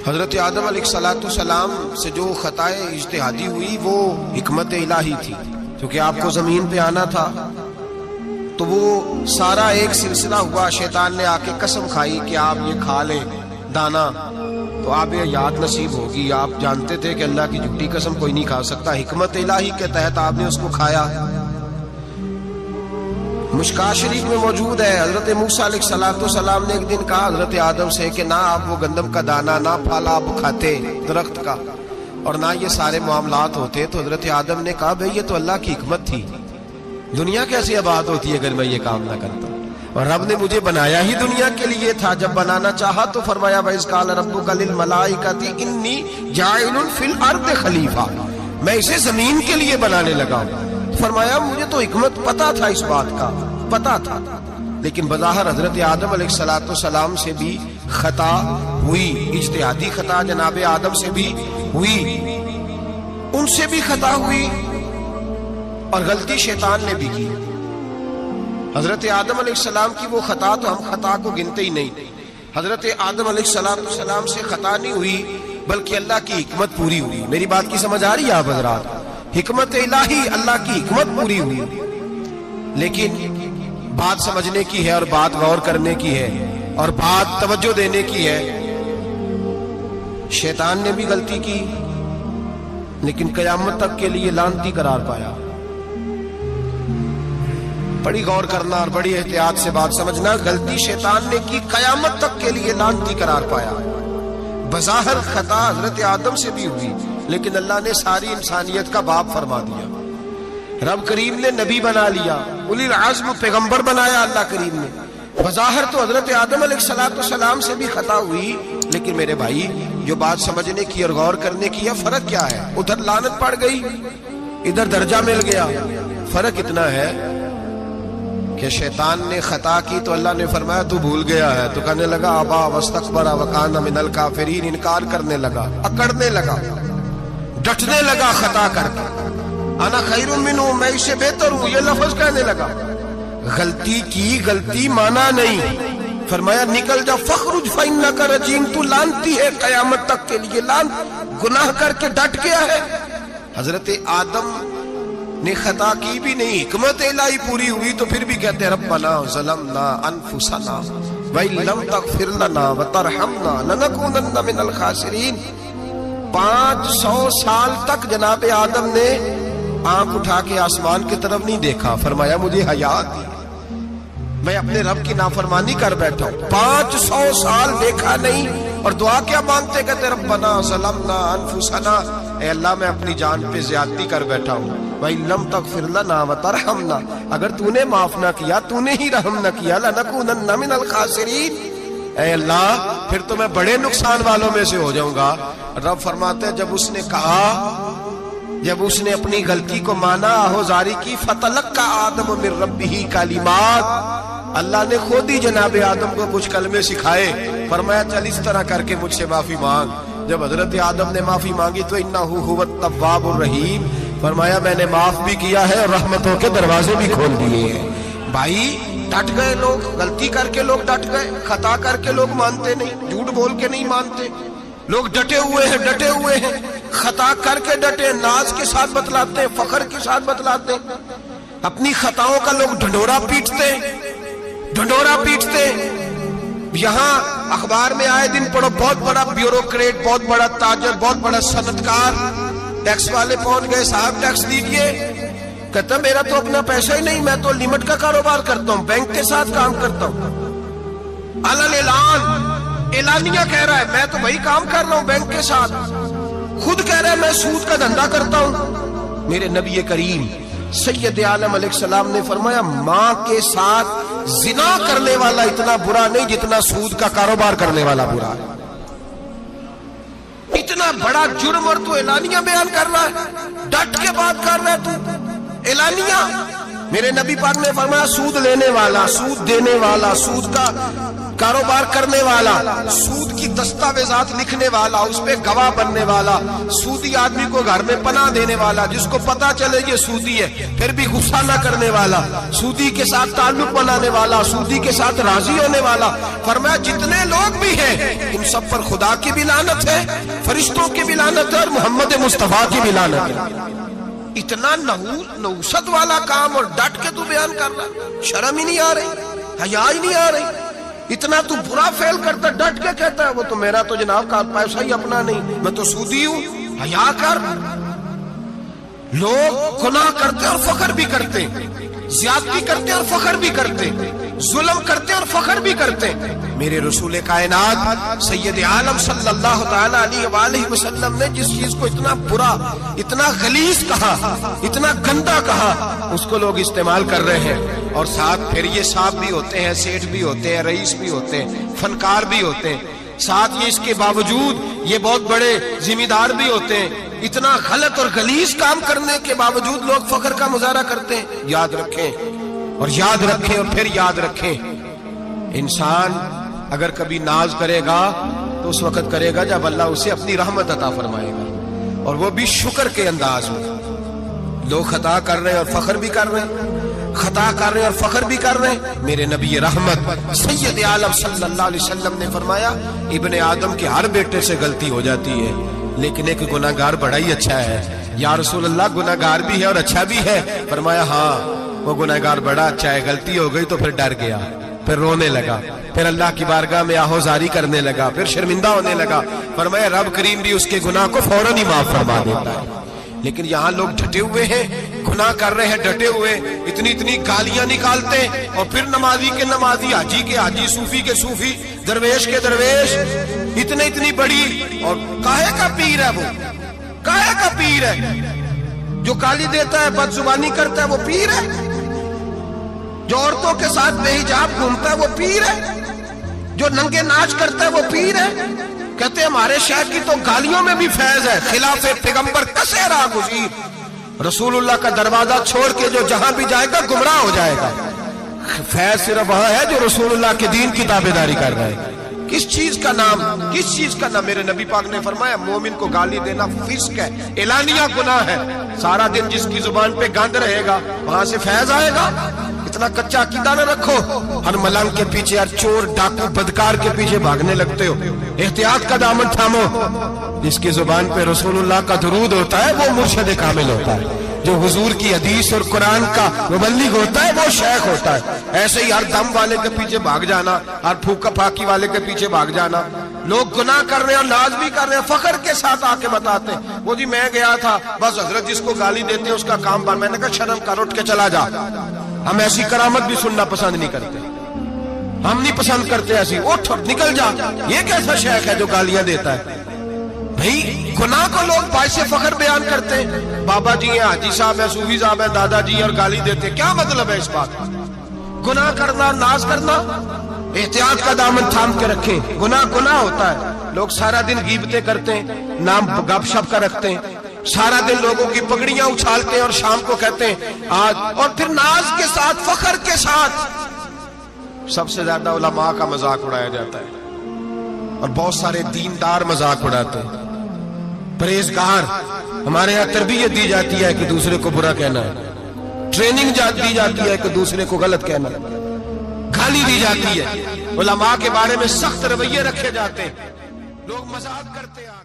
حضرت آدم علیہ السلام سے جو خطائے اجتہادی ہوئی وہ حکمت الہی تھی، کیونکہ آپ کو زمین پہ آنا تھا، تو وہ سارا ایک سلسلہ ہوا۔ شیطان نے آ کے قسم کھائی کہ آپ یہ کھا لیں دانا تو آپ یہ یاد نصیب ہوگی۔ آپ جانتے تھے کہ اللہ کی جھوٹی قسم کوئی نہیں کھا سکتا، حکمت الہی کے تحت آپ نے اس کو کھایا۔ مشکاہ شریف میں موجود ہے، حضرت موسیٰ علیہ السلام نے ایک دن کہا حضرت آدم سے کہ نہ آپ وہ گندم کا دانا نہ پھل آپ کھاتے درخت کا، اور نہ یہ سارے معاملات ہوتے۔ تو حضرت آدم نے کہا بھئی یہ تو اللہ کی حکمت تھی، دنیا کیسی آباد ہوتی ہے اگر میں یہ کام نہ کرتا، اور رب نے مجھے بنایا ہی دنیا کے لیے تھا۔ جب بنانا چاہا تو فرمایا وَإِذْ قَالَ رَبُّكَ لِلْمَلَائِكَةِ إِنِّي جَاعِلٌ فِي الْأَرْضِ خَلِيفَةً، میں اسے زمین کے لیے بنانے لگا ہوں۔ فرمایا مجھے تو حکمت پتا تھا، اس بات کا پتا تھا، لیکن بظاہر حضرت آدم علیہ السلام سے بھی خطا ہوئی، اجتہادی خطا جناب آدم سے بھی ہوئی، ان سے بھی خطا ہوئی، اور غلطی شیطان نے بھی کی۔ حضرت آدم علیہ السلام کی وہ خطا تو ہم خطا کو گنتے ہی نہیں۔ حضرت آدم علیہ السلام سے خطا نہیں ہوئی بلکہ اللہ کی حکمت پوری ہوئی۔ میری بات کی سمجھ آ رہی ہے آپ حضرات؟ حکمت الہی، اللہ کی حکمت پوری ہوئی، لیکن بات سمجھنے کی ہے اور بات غور کرنے کی ہے اور بات توجہ دینے کی ہے۔ شیطان نے بھی غلطی کی لیکن قیامت تک کے لیے لعنتی قرار پایا۔ بڑی غور کرنا اور بڑی احتیاط سے بات سمجھنا، غلطی شیطان نے کی، قیامت تک کے لیے لعنتی قرار پایا۔ بظاہر خطا حضرت آدم سے بھی ہوئی لیکن اللہ نے ساری انسانیت کا باپ فرما دیا۔ رب کریم نے نبی بنا لیا، اولی العزم پیغمبر بنایا اللہ کریم نے۔ بظاہر تو حضرت آدم علیہ السلام سے بھی خطا ہوئی، لیکن میرے بھائی جو بات سمجھنے کی اور غور کرنے کی ہے، فرق کیا ہے؟ ادھر لعنت پڑ گئی، ادھر درجہ مل گیا۔ فرق اتنا ہے کہ شیطان نے خطا کی تو اللہ نے فرمایا تو بھول گیا ہے، تو کہنے لگا ابا واستکبر وکان من الکافرین، انکار کرنے لگا، اکڑنے لگا، ڈٹنے لگا خطا کر کے، انا خیر منہ، میں اس سے بہتر ہوں، یہ لفظ کہنے لگا۔ غلطی کی، غلطی مانا نہیں، فرمایا نکل جا فخرج فإنک رجیم، تو لعنتی ہے قیامت تک کے لیے، گناہ کر کے ڈٹ گیا ہے۔ حضرت آدم نے خطا کی بھی نہیں، حکمت الہی پوری ہوئی، تو پھر بھی کہتے ربنا ظلمنا انفسنا وإن لم تغفر لنا وترحمنا لنکونن من الخاسرین۔ 500 سال تک جناب آدم نے آنکھ اٹھا کے آسمان کی طرف نہیں دیکھا، فرمایا مجھے حیا آتی ہے، میں اپنے رب کی نافرمانی کر بیٹھا ہوں۔ 500 سال دیکھا نہیں، اور دعا کیا مانگتے؟ کہتے ربنا ظلمنا انفسنا، اے اللہ میں اپنی جان پہ زیادتی کر بیٹھا ہوں، وَإِن لَمْ تَغْفِرْ لَنَا وَتَرْحَمْنَا، اگر تو نے معاف نہ کیا، تو نے ہی رحم نہ کیا، لَنَكُونَنَّ مِنَ الْخَاسِرِينَ، اے اللہ پھر تو میں بڑے نقصان والوں میں سے ہو جاؤں گا۔ رب فرماتے ہیں جب اس نے کہا، جب اس نے اپنی غلطی کو مانا، آہوزاری کی، فَتَلَقَّى آدَمُ مِن رَبِّهِ کَلِمَاتٍ، اللہ نے خود ہی جناب آدم کو کچھ کلمے سکھائے، فرمایا چل اس طرح کر کے مجھ سے معافی مانگ۔ جب حضرت آدم نے معافی مانگی تو اِنَّهُ هُوَ التَّوَّابُ الرَّحِيمُ، فرمایا میں نے معاف بھی کیا ہے اور رحمتوں کے دروازے بھی کھول دیے ہیں۔ بھائی ڈٹ گئے لوگ، غلطی کر کے لوگ ڈٹ گئے، خطا کر کے لوگ مانتے نہیں، جھوٹ بول کے نہیں مانتے، لوگ ڈٹے ہوئے ہیں، ڈٹے ہوئے ہیں، خطا کر کے ڈٹے، ناز کے ساتھ بتلاتے ہیں، فخر کے ساتھ بتلاتے ہیں، اپنی خطاؤں کا لوگ ڈھنڈورا پیٹتے ہیں، ڈھنڈورا پیٹتے ہیں۔ یہاں اخبار میں آئے دن پڑھو، بہت بڑا بیوروکریٹ، بہت بڑا تاجر، بہت بڑا صنعتکار، ٹیکس والے پہنچ گئے، صاحب ٹیکس دیجئے، کہتا میرا تو اپنا پیسہ ہی نہیں، میں تو لمٹ کا کاروبار کرتا ہوں، بینک کے ساتھ کام کرتا ہوں، علل اعلان، اعلانیہ کہہ رہا ہے میں تو وہی کام کر رہا ہوں بینک کے ساتھ، خود کہہ رہا ہے میں سود کا دھندا کرتا ہوں۔ میرے نبی کریم سید عالم علیہ السلام نے فرمایا ماں کے ساتھ زنا کرنے والا اتنا برا نہیں جتنا سود کا کاروبار کرنے والا برا ہے۔ اتنا بڑا جرم اور تو اعلانیہ بیان کر رہا ہے، ڈٹ کے بات کر رہا ہے تو اعلانیہ۔ میرے نبی پاک نے فرمایا سود لینے والا، سود دینے والا، سود کا کاروبار کرنے والا، سود کی دستاویزات لکھنے والا، اس پہ گواہ بننے والا، سودی آدمی کو گھر میں پناہ دینے والا، جس کو پتا چلے یہ سودی ہے پھر بھی غصہ نہ کرنے والا، سودی کے ساتھ تعلق بنانے والا، سودی کے ساتھ راضی ہونے والا، فرمایا جتنے لوگ بھی ہیں ان سب پر خدا کی بھی لعنت ہے، فرشتوں کی بھی لعنت ہے، اور محمد مصطفیٰ کی بھی لعنت ہے۔ اتنا نحوست والا کام اور ڈٹ کے تو بیان کر رہا، شرم ہی نہیں آ رہی، حیا ہی نہیں آ رہی، اتنا تو برا فیل کرتا ڈٹ کے کہتا ہے وہ تو میرا تو جناب کا پیسہ ہی اپنا نہیں، میں تو سودی ہوں، حیا کر۔ لوگ گناہ کرتے اور فخر بھی کرتے، زیادتی کرتے اور فخر بھی کرتے، ظلم کرتے اور فخر بھی کرتے۔ میرے رسول کائنات سید عالم صلی اللہ تعالی علیہ وآلہ وسلم نے جس چیز کو اتنا برا، اتنا غلیظ کہا، اتنا گندا کہا، اس کو لوگ استعمال کر رہے ہیں، اور ساتھ پھر یہ صاحب بھی ہوتے ہیں، سیٹھ بھی ہوتے ہیں، رئیس بھی ہوتے ہیں، فنکار بھی ہوتے ہیں، ساتھ یہ اس کے باوجود یہ بہت بڑے ذمہ دار بھی ہوتے ہیں۔ اتنا غلط اور غلیظ کام کرنے کے باوجود لوگ فخر کا مظاہرہ کرتے ہیں۔ یاد رکھیں اور یاد رکھیں اور پھر یاد رکھیں، انسان اگر کبھی ناز کرے گا تو اس وقت کرے گا جب اللہ اسے اپنی رحمت عطا فرمائے گا، اور وہ بھی شکر کے انداز میں۔ لوگ خطا کر رہے ہیں اور فخر بھی کر رہے ہیں، خطا کر رہے ہیں اور فخر بھی کر رہے ہیں۔ میرے نبی رحمت سید عالم صلی اللہ علیہ وسلم نے فرمایا ابن آدم کے ہر بیٹے سے غلطی ہو جاتی ہے، لیکن ایک گناہگار بڑا ہی اچھا ہے۔ یا رسول اللہ گناہگار بھی ہے اور اچھا بھی ہے؟ فرمایا ہاں، وہ گناہگار بڑا اچھا ہے، غلطی ہو گئی تو پھر ڈر گیا، پھر رونے لگا، پھر اللہ کی بارگاہ میں آہوزاری کرنے لگا، پھر شرمندہ ہونے لگا۔ فرمایا رب کریم بھی اس کے گناہ کو فوراً ہی معاف فرما دیتا ہے۔ لیکن یہاں لوگ ڈٹے ہوئے ہیں، گناہ کر رہے ہیں ڈٹے ہوئے، اتنی گالیاں نکالتے ہیں، اور پھر نمازی کے نمازی، حاجی کے حاجی، صوفی کے صوفی، درویش کے درویش، اتنی بڑی، اور کاہے کا پیر ہے وہ؟ کاہے کا پیر ہے؟ جو گالی دیتا ہے، بد زبانی کرتا ہے، وہ پیر ہے؟ جو عورتوں کے ساتھ بے حجاب گھومتا ہے وہ پیر ہے؟ جو ننگے ناچ کرتا ہے وہ پیر ہے؟ کہتے ہیں ہمارے شیخ کی تو گالیوں میں بھی فیض ہے، خلاف پیغمبر کسے راہ گزیر، رسول اللہ کا دروازہ چھوڑ کے جو جہاں بھی جائے گا گمراہ ہو جائے گا۔ فیض صرف وہاں ہے جو رسول اللہ کے دین کی تابعداری کر رہا ہے۔ کس چیز کا نام، کس چیز کا نام؟ میرے نبی پاک نے فرمایا مومن کو گالی دینا فسق ہے، اعلانیہ گناہ ہے۔ سارا دن جس کی زبان پہ گند رہے گا وہاں سے فیض آئے گا؟ اتنا کچا عقیدہ نہ رکھو، ہر ملنگ کے پیچھے، ہر چور ڈاکو بدکار کے پیچھے بھاگنے لگتے ہو۔ احتیاط کا دامن تھامو، جس کی زبان پہ رسول اللہ کا درود ہوتا ہے وہ مرشد کامل ہوتا ہے، جو حضور کی حدیث اور قرآن کا مبلغ ہوتا ہے وہ شیخ ہوتا ہے۔ ایسے ہی ہر دم والے کے پیچھے بھاگ جانا، ہر پھوکا پھاکی والے کے پیچھے بھاگ جانا۔ لوگ گناہ کر رہے ہیں، ناز بھی کر رہے ہیں، فخر کے ساتھ آ کے بتاتے ہیں وہ جی میں گیا تھا، بس حضرت جس کو گالی دیتے ہیں اس کا کام بن۔ میں نے کہا شرم کر، اٹھ کے چلا جا، ہم ایسی کرامت بھی سننا پسند نہیں کرتے، ہم نہیں پسند کرتے ایسی، اٹھ نکل جا۔ یہ کیسا شیخ ہے جو گالیاں دیتا ہے؟ بھئی گناہ کو لوگ باعث فخر بیان کرتے ہیں، بابا جی ہیں، حاجی صاحب ہیں، صوفی صاحب ہیں، دادا جی اور گالی دیتے ہیں، کیا مطلب ہے اس بات کا؟ گناہ کرنا، ناز کرنا، احتیاط کا دامن تھام کے رکھیں۔ گناہ ہوتا ہے، لوگ سارا دن غیبتیں کرتے ہیں، نام گپ شپ کا رکھتے ہیں، سارا دن لوگوں کی پگڑیاں اچھالتے ہیں اور شام کو کہتے ہیں آج، اور پھر ناز کے ساتھ، فخر کے ساتھ۔ سب سے زیادہ علماء کا مذاق اڑایا جاتا ہے، اور بہت سارے دیندار مذاق اڑاتے ہیں، پرہیزگار۔ ہمارے یہاں تربیت دی جاتی ہے کہ دوسرے کو برا کہنا ہے، ٹریننگ دی جاتی ہے کہ دوسرے کو غلط کہنا ہے، گالی دی جاتی ہے، علماء کے بارے میں سخت رویے رکھے جاتے ہیں، لوگ مذاق کرتے ہیں۔